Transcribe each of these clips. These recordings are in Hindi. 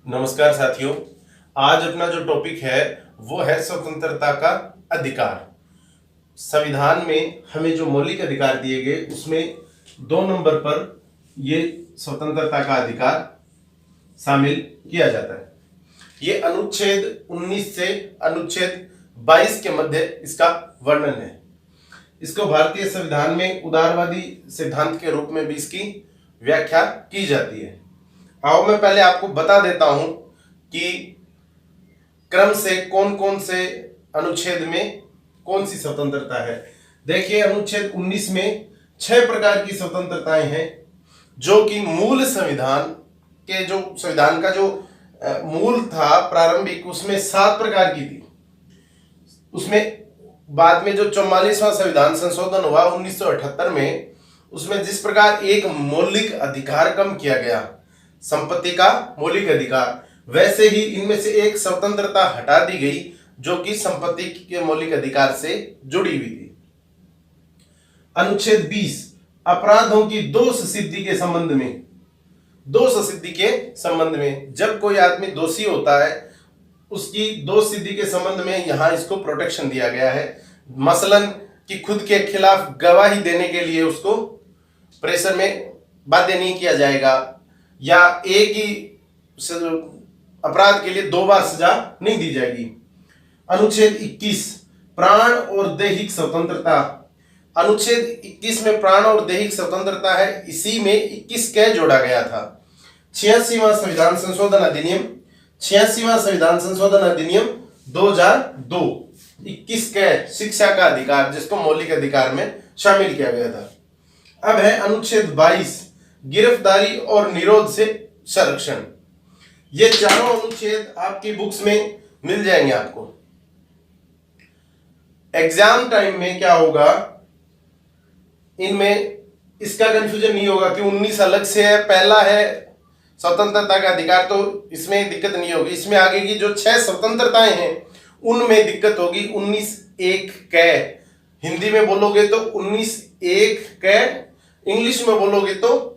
नमस्कार साथियों। आज अपना जो टॉपिक है वो है स्वतंत्रता का अधिकार। संविधान में हमें जो मौलिक अधिकार दिए गए उसमें 2 नंबर पर ये स्वतंत्रता का अधिकार शामिल किया जाता है। ये अनुच्छेद 19 से अनुच्छेद 22 के मध्य इसका वर्णन है। इसको भारतीय संविधान में उदारवादी सिद्धांत के रूप में भी इसकी व्याख्या की जाती है। आओ मैं पहले आपको बता देता हूं कि क्रम से कौन कौन से अनुच्छेद में कौन सी स्वतंत्रता है। देखिए, अनुच्छेद 19 में 6 प्रकार की स्वतंत्रताएं हैं जो कि मूल संविधान के जो संविधान का जो मूल था प्रारंभिक, उसमें 7 प्रकार की थी। उसमें बाद में जो 44वां संविधान संशोधन हुआ 1978 में, उसमें जिस प्रकार एक मौलिक अधिकार कम किया गया, संपत्ति का मौलिक अधिकार, वैसे ही इनमें से एक स्वतंत्रता हटा दी गई जो कि संपत्ति के मौलिक अधिकार से जुड़ी हुई थी। अनुच्छेद 20 अपराधों की दोष सिद्धि के संबंध में, दोष सिद्धि के संबंध में जब कोई आदमी दोषी होता है उसकी दोष सिद्धि के संबंध में यहां इसको प्रोटेक्शन दिया गया है। मसलन कि खुद के खिलाफ गवाही देने के लिए उसको प्रेशर में बाध्य नहीं किया जाएगा, या एक ही अपराध के लिए 2 बार सजा नहीं दी जाएगी। अनुच्छेद 21 प्राण और दैहिक स्वतंत्रता। अनुच्छेद 21 में प्राण और दैहिक स्वतंत्रता है। इसी में 21 कै जोड़ा गया था। 86वां संविधान संशोधन अधिनियम 2002 21 कै शिक्षा का अधिकार, जिसको मौलिक अधिकार में शामिल किया गया था। अब है अनुच्छेद 22 गिरफ्तारी और निरोध से संरक्षण। ये चारों अनुच्छेद आपकी बुक्स में मिल जाएंगे आपको। एग्जाम टाइम में क्या होगा, इनमें इसका कंफ्यूजन नहीं होगा कि 19 अलग से है, पहला है स्वतंत्रता का अधिकार, तो इसमें दिक्कत नहीं होगी। इसमें आगे की जो 6 स्वतंत्रताएं हैं उनमें दिक्कत होगी। 19(1) कै हिंदी में बोलोगे तो 19(1) कै, इंग्लिश में बोलोगे तो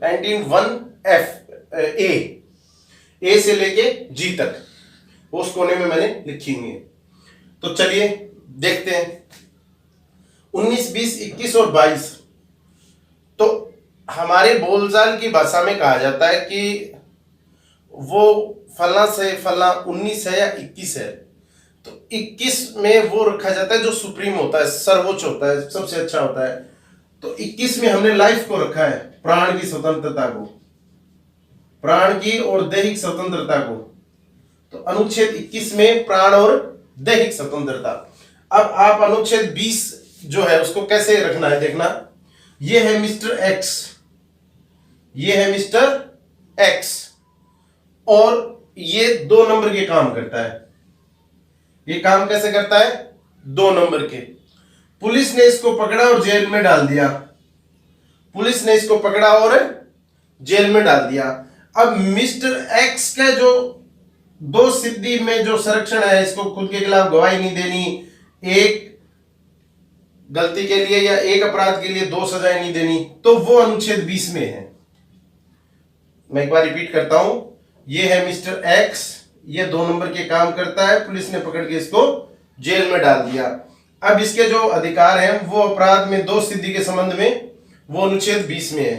19(1) ए से लेके जी तक, उस कोने में मैंने लिखी हुई है। तो चलिए देखते हैं 19, 20, 21 और 22। तो हमारे बोलचाल की भाषा में कहा जाता है कि वो फला से फला 19 है या 21 है। तो 21 में वो रखा जाता है जो सुप्रीम होता है, सर्वोच्च होता है, सबसे अच्छा होता है। तो 21 में हमने लाइफ को रखा है, प्राण की स्वतंत्रता को, प्राण की और दैहिक स्वतंत्रता को। तो अनुच्छेद 21 में प्राण और दैहिक स्वतंत्रता। अब आप अनुच्छेद 20 जो है उसको कैसे रखना है देखना। ये है मिस्टर एक्स, ये है मिस्टर एक्स, और ये 2 नंबर के काम करता है। ये काम कैसे करता है? 2 नंबर के। पुलिस ने इसको पकड़ा और जेल में डाल दिया, पुलिस ने इसको पकड़ा और जेल में डाल दिया। अब मिस्टर एक्स का जो दोष सिद्धि में जो संरक्षण है, इसको खुद के खिलाफ गवाही नहीं देनी, एक गलती के लिए या एक अपराध के लिए 2 सजाएं नहीं देनी, तो वो अनुच्छेद 20 में है। मैं एक बार रिपीट करता हूं, ये है मिस्टर एक्स, ये 2 नंबर के काम करता है, पुलिस ने पकड़ के इसको जेल में डाल दिया। अब इसके जो अधिकार हैं वो अपराध में दोष सिद्धि के संबंध में वो अनुच्छेद 20 में है।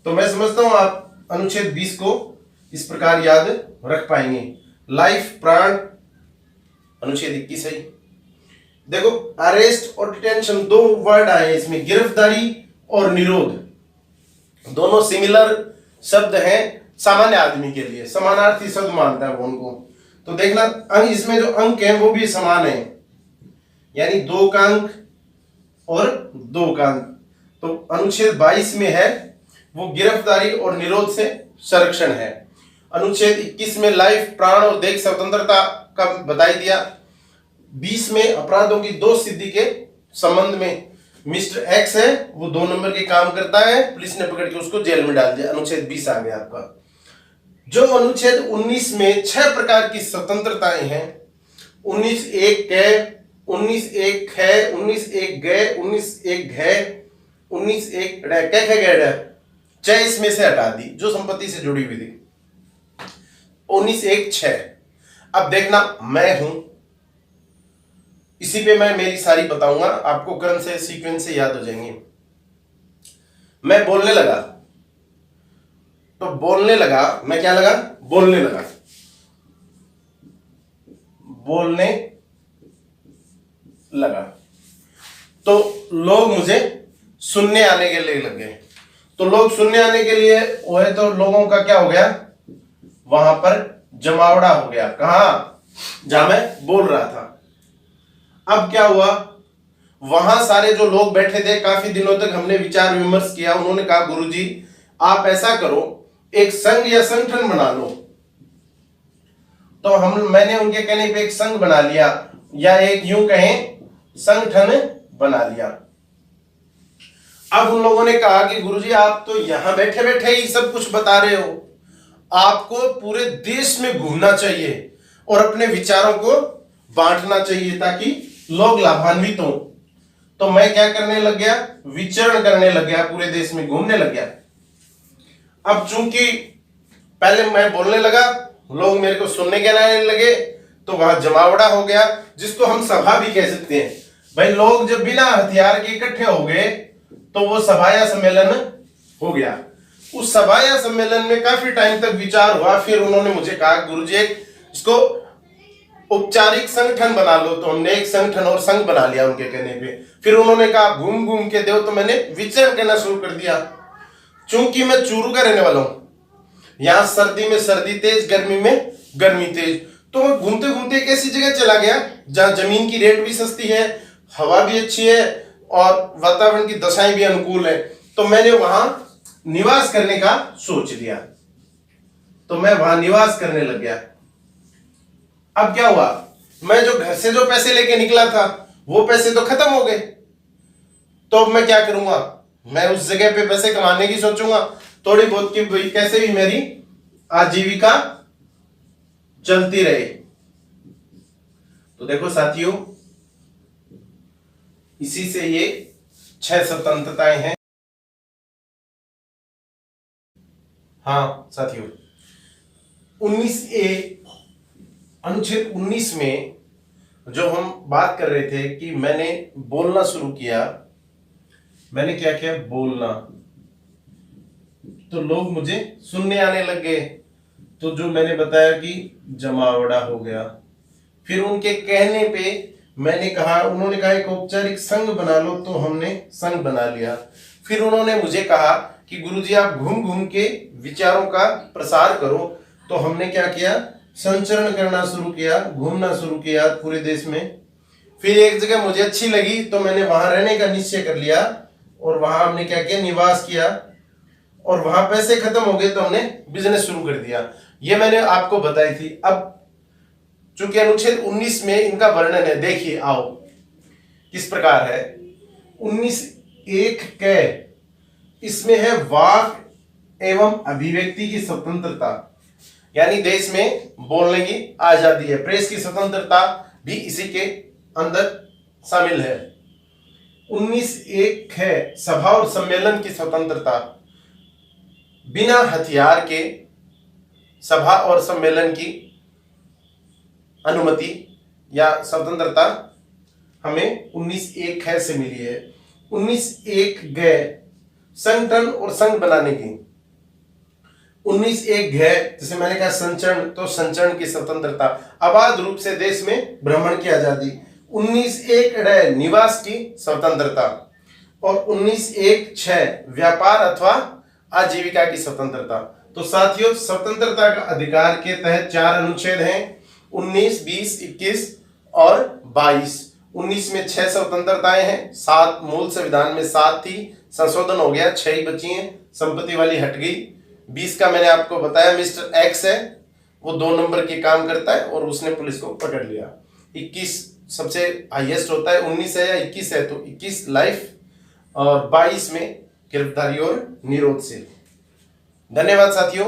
तो मैं समझता हूं आप अनुच्छेद 20 को इस प्रकार याद रख पाएंगे। लाइफ, प्राण, अनुच्छेद 21 है। देखो, अरेस्ट और डिटेंशन 2 वर्ड आए इसमें, गिरफ्तारी और निरोध, दोनों सिमिलर शब्द हैं सामान्य आदमी के लिए, समानार्थी शब्द मानता है वो उनको। तो देखना अंक, इसमें जो अंक हैं वो भी समान है, यानी 2 का अंक और 2 का अंक। तो अनुच्छेद 22 में है वो गिरफ्तारी और निरोध से संरक्षण है। अनुच्छेद 21 में लाइफ, प्राण और दैहिक स्वतंत्रता का बताई दिया। 20 में अपराधों की दोष सिद्धि के संबंध में मिस्टर एक्स है, वो 2 नंबर के काम करता है, पुलिस ने पकड़ के उसको जेल में डाल दिया। अनुच्छेद 20 आ गया आपका। जो अनुच्छेद 19 में 6 प्रकार की स्वतंत्रताएं हैं, 19(1) कै, 19(1) खे, 19(1) गै, 19(1) घै, 19(1) कै खे गै, 6 इसमें से हटा दी जो संपत्ति से जुड़ी हुई थी। 19/1/6। अब देखना मैं हूं, इसी पे मैं मेरी सारी बताऊंगा, आपको क्रम से सीक्वेंस से याद हो जाएंगे। मैं बोलने लगा, तो बोलने लगा, मैं क्या लगा, बोलने लगा, बोलने लगा, तो लोग मुझे सुनने आने के लिए लग गए। तो लोग सुनने आने के लिए हुए तो लोगों का क्या हो गया, वहां पर जमावड़ा हो गया। कहां, जहां मैं बोल रहा था। अब क्या हुआ, वहां सारे जो लोग बैठे थे, काफी दिनों तक हमने विचार विमर्श किया। उन्होंने कहा गुरुजी आप ऐसा करो, एक संघ या संगठन बना लो। तो मैंने उनके कहने पे एक संघ बना लिया, या एक यूं कहें संगठन बना लिया। अब उन लोगों ने कहा कि गुरुजी आप तो यहां बैठे बैठे ही सब कुछ बता रहे हो, आपको पूरे देश में घूमना चाहिए और अपने विचारों को बांटना चाहिए ताकि लोग लाभान्वित हो। तो मैं क्या करने लग गया, विचरण करने लग गया, पूरे देश में घूमने लग गया। अब चूंकि पहले मैं बोलने लगा, लोग मेरे को सुनने के आने लगे, तो वहां जमावड़ा हो गया, जिसको हम सभा भी कह सकते हैं। भाई लोग जब बिना हथियार के इकट्ठे हो गए तो वो सभा या सम्मेलन हो गया। उस सभा या सम्मेलन में काफी टाइम तक विचार हुआ। फिर उन्होंने मुझे कहा गुरुजी इसको औपचारिक संगठन बना लो। तो हमने एक संगठन और संघ बना लिया उनके कहने पे। फिर उन्होंने कहा घूम घूम के दो, तो मैंने विचरण करना शुरू कर दिया। चूंकि मैं चूरू का रहने वाला हूं, यहां सर्दी में सर्दी तेज, गर्मी में गर्मी तेज, तो मैं घूमते घूमते एक ऐसी जगह चला गया जहां जमीन की रेट भी सस्ती है, हवा भी अच्छी है और वातावरण की दशाएं भी अनुकूल है। तो मैंने वहां निवास करने का सोच लिया, तो मैं वहां निवास करने लग गया। अब क्या हुआ, मैं जो घर से जो पैसे लेके निकला था वो पैसे तो खत्म हो गए। तो मैं क्या करूंगा, मैं उस जगह पे पैसे कमाने की सोचूंगा थोड़ी बहुत की, कैसे भी मेरी आजीविका चलती रहे। तो देखो साथियों, इसी से ये 6 स्वतंत्रताएं हैं। हाँ साथियों, 19A अनुच्छेद 19 में जो हम बात कर रहे थे कि मैंने बोलना शुरू किया, मैंने क्या किया, बोलना, तो लोग मुझे सुनने आने लग गए। तो जो मैंने बताया कि जमावड़ा हो गया। फिर उनके कहने पे मैंने कहा, उन्होंने कहा एक औपचारिक संघ बना लो, तो हमने संघ बना लिया। फिर उन्होंने मुझे कहा कि गुरुजी आप घूम घूम के विचारों का प्रसार करो। तो हमने क्या किया, संचरण करना शुरू किया, घूमना शुरू किया पूरे देश में। फिर एक जगह मुझे अच्छी लगी तो मैंने वहां रहने का निश्चय कर लिया और वहां हमने क्या किया, निवास किया। और वहां पैसे खत्म हो गए तो हमने बिजनेस शुरू कर दिया। ये मैंने आपको बताई थी। अब चूंकि अनुच्छेद 19 में इनका वर्णन है, देखिए आओ किस प्रकार है। 19(1) क इसमें है वाक एवं अभिव्यक्ति की स्वतंत्रता, यानी देश में बोलने की आजादी है। प्रेस की स्वतंत्रता भी इसी के अंदर शामिल है। 19(1) ख सभा और सम्मेलन की स्वतंत्रता, बिना हथियार के सभा और सम्मेलन की अनुमति या स्वतंत्रता हमें 19(1) ख से मिली है। 19(1) ग संगठन और संघ बनाने की। 19(1) घ जैसे मैंने कहा संचरण, तो संचरण की स्वतंत्रता, अबाध रूप से देश में भ्रमण की आजादी। 19(1) ड़ निवास की स्वतंत्रता और 19(1) छ व्यापार अथवा आजीविका की स्वतंत्रता। तो साथियों, स्वतंत्रता का अधिकार के तहत 4 अनुच्छेद हैं, 19, 20, 21 और 22। 19 में 6 स्वतंत्रताएं हैं, 7 मूल संविधान में 7 थी, संशोधन हो गया, 6 ही बची हैं, संपत्ति वाली हट गई। 20 का मैंने आपको बताया मिस्टर एक्स है, वो 2 नंबर के काम करता है और उसने पुलिस को पकड़ लिया। 21 सबसे हाईएस्ट होता है, 19 है या 21 है, तो 21 लाइफ और 22 में गिरफ्तारी और निरोध से। धन्यवाद साथियों।